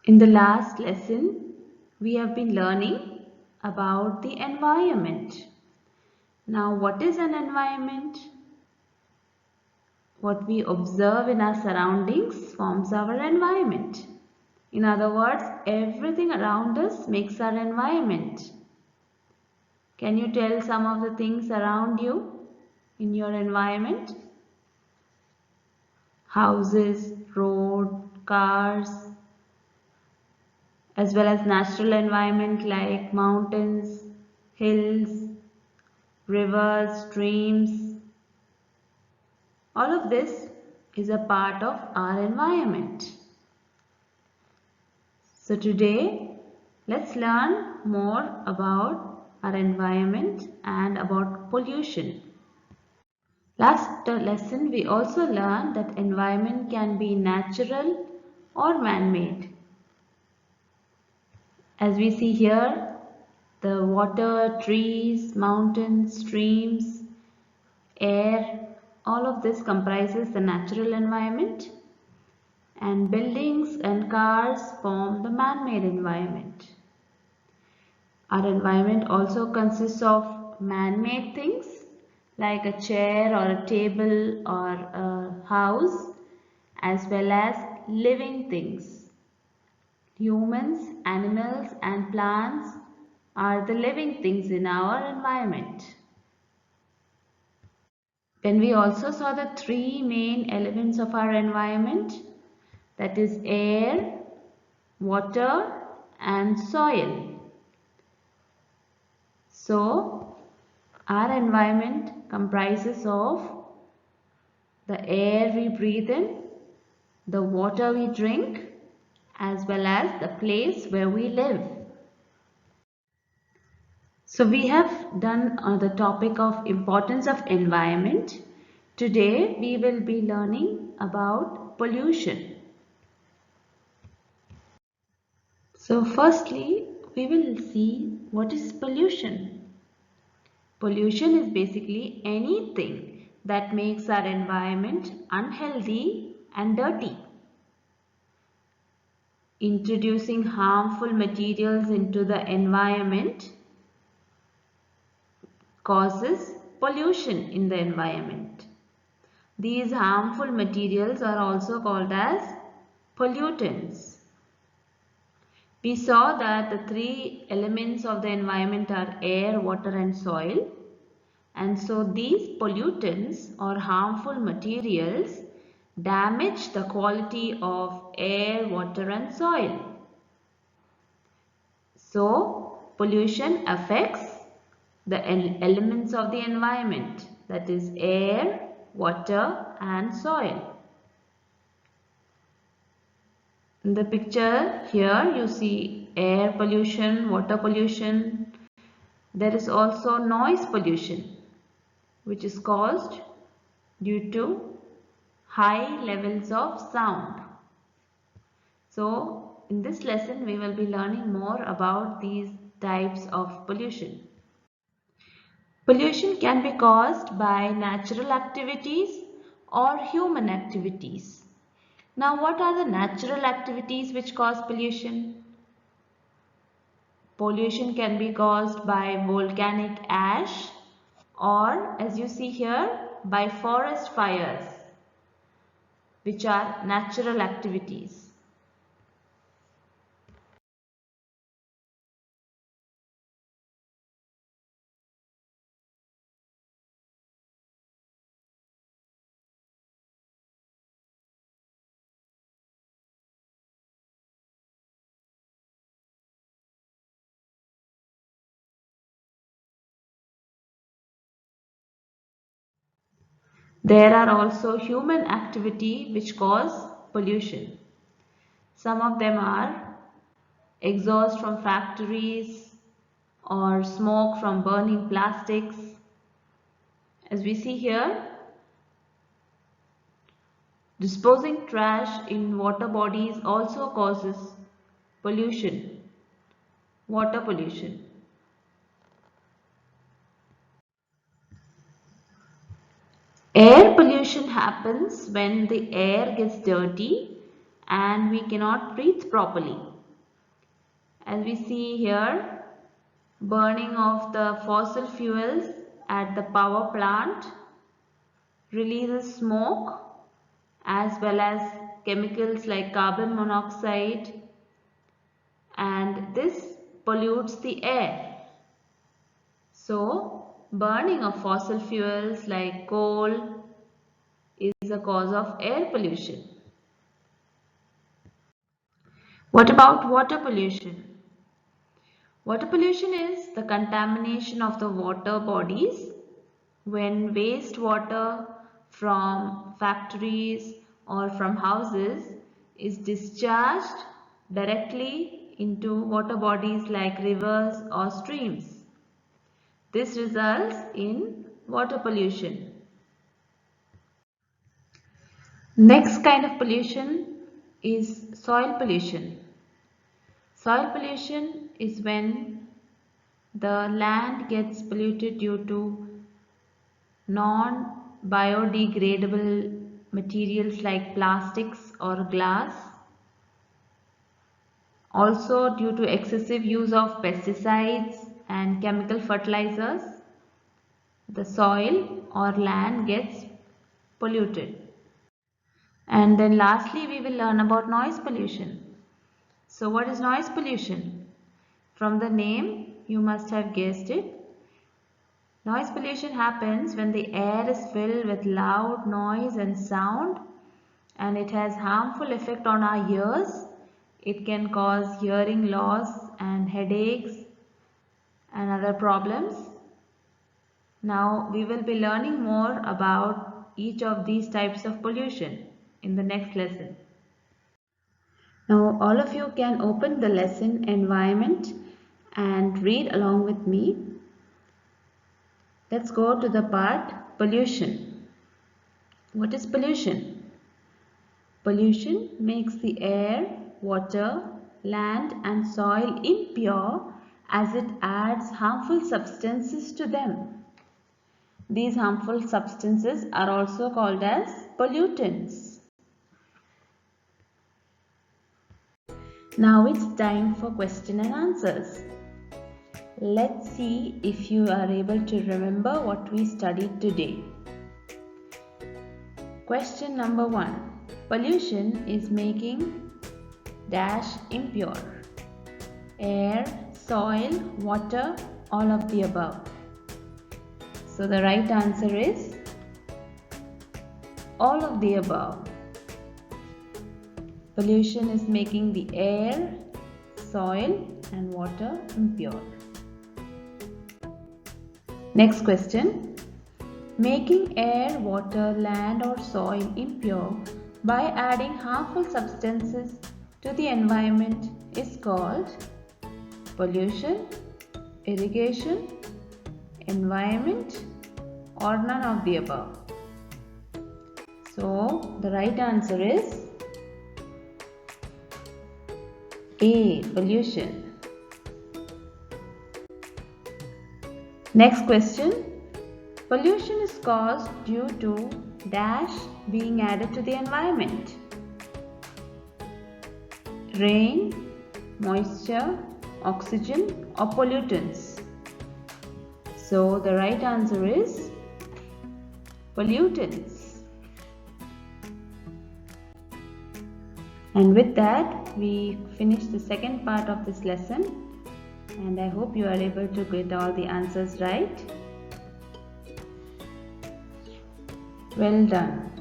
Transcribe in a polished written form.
In the last lesson, we have been learning about the environment. Now, what is an environment? What we observe in our surroundings forms our environment. In other words, everything around us makes our environment. Can you tell some of the things around you in your environment? Houses, road, cars, as well as natural environment like mountains, hills, rivers, streams. All of this is a part of our environment. So today, let's learn more about our environment and about pollution. Last lesson, we also learned that environment can be natural or man-made. As we see here, the water, trees, mountains, streams, air, all of this comprises the natural environment, and buildings and cars form the man-made environment. Our environment also consists of man-made things like a chair or a table or a house, as well as living things. Humans, animals and plants are the living things in our environment. Then we also saw the three main elements of our environment, that is air, water and soil. So our environment comprises of the air we breathe in, the water we drink, as well as the place where we live. So we have done the topic of importance of environment. Today we will be learning about pollution. So firstly, we will see what is pollution. Pollution is basically anything that makes our environment unhealthy and dirty. Introducing harmful materials into the environment causes pollution in the environment. These harmful materials are also called as pollutants. We saw that the three elements of the environment are air, water and soil. And so these pollutants or harmful materials damage the quality of air, water and soil. So pollution affects the elements of the environment, that is air, water and soil. In the picture here you see air pollution, water pollution. There is also noise pollution, which is caused due to high levels of sound. So in this lesson we will be learning more about these types of pollution. Pollution can be caused by natural activities or human activities. Now, what are the natural activities which cause pollution? Pollution can be caused by volcanic ash or, as you see here, by forest fires, which are natural activities. There are also human activity which cause pollution. Some of them are exhaust from factories or smoke from burning plastics. As we see here, disposing trash in water bodies also causes pollution, water pollution. Air pollution happens when the air gets dirty and we cannot breathe properly. As we see here, burning of the fossil fuels at the power plant releases smoke as well as chemicals like carbon monoxide, and this pollutes the air. So, burning of fossil fuels like coal is a cause of air pollution. What about water pollution? Water pollution is the contamination of the water bodies when wastewater from factories or from houses is discharged directly into water bodies like rivers or streams. This results in water pollution. Next kind of pollution is soil pollution. Soil pollution is when the land gets polluted due to non-biodegradable materials like plastics or glass. Also due to excessive use of pesticides and chemical fertilizers, the soil or land gets polluted. And then lastly, we will learn about noise pollution. So what is noise pollution? From the name, you must have guessed it. Noise pollution happens when the air is filled with loud noise and sound, and it has harmful effect on our ears. It can cause hearing loss and headaches and other problems. Now we will be learning more about each of these types of pollution in the next lesson. Now all of you can open the lesson environment and read along with me. Let's go to the part pollution. What is pollution? Pollution makes the air, water, land and soil impure as it adds harmful substances to them. These harmful substances are also called as pollutants. Now it's time for question and answers. Let's see if you are able to remember what we studied today. Question number 1. Pollution is making dash impure. Air, soil, water, all of the above. So the right answer is all of the above. Pollution is making the air, soil and water impure. Next question. Making air, water, land or soil impure by adding harmful substances to the environment is called pollution, irrigation, environment or none of the above. So the right answer is A. Pollution. Next question. Pollution is caused due to dash being added to the environment. Rain, moisture, oxygen or pollutants. So the right answer is pollutants. And with that, we finish the second part of this lesson. And I hope you are able to get all the answers right. Well done.